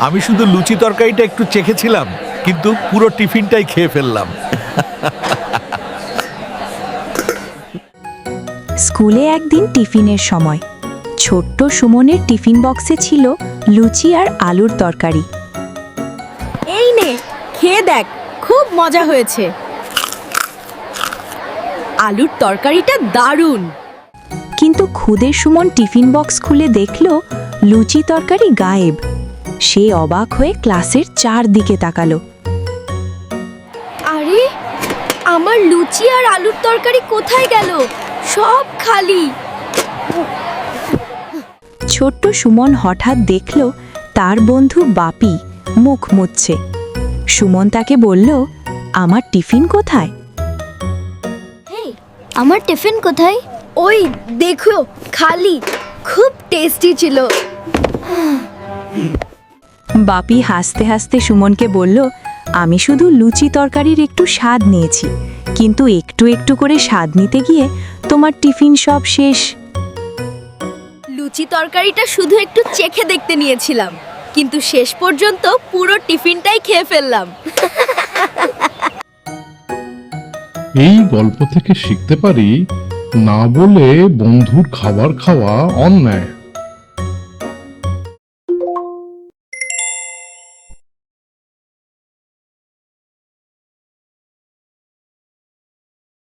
আমি শুধু লুচি তরকারিটা একটু চেখেছিলাম, কিন্তু পুরো টিফিনটাই খেয়ে ফেললাম। স্কুলে একদিন টিফিনের সময় ছোট্ট সুমনের টিফিন বক্সে ছিল লুচি আর আলুর তরকারি। এই নে, খেয়ে দেখ, খুব মজা হয়েছে। আলুর তরকারিটা দারুণ। কিন্তু খুদে সুমন টিফিন বক্স খুলে দেখল লুচি তরকারি গায়েব। সে অবাক হয়ে ক্লাসের চারদিকে তাকালো। আরে, আমার লুচি আর আলুর তরকারি কোথায় গেল? সব খালি। ছোট্ট সুমন হঠাৎ দেখল তার বন্ধু বাপি মুখ মুছছে। সুমন তাকে বলল, আমার টিফিন কোথায়? আমার টিফিন কোথায়? ওই দেখো, খালি। খুব টেস্টি ছিল। বাপি হাসতে হাসতে সুমনকে বলল, আমি শুধু লুচি তরকারির একটু স্বাদ নিয়েছি, কিন্তু একটু একটু করে স্বাদ নিতে গিয়ে তোমার টিফিন সব শেষ। লুচি তরকারিটা শুধু একটু চেখে দেখতে নিয়েছিলাম, কিন্তু শেষ পর্যন্ত পুরো টিফিনটাই খেয়ে ফেললাম। এই গল্প থেকে শিখতে পারি, না বলে বন্ধুর খাবার খাওয়া অন্যায়।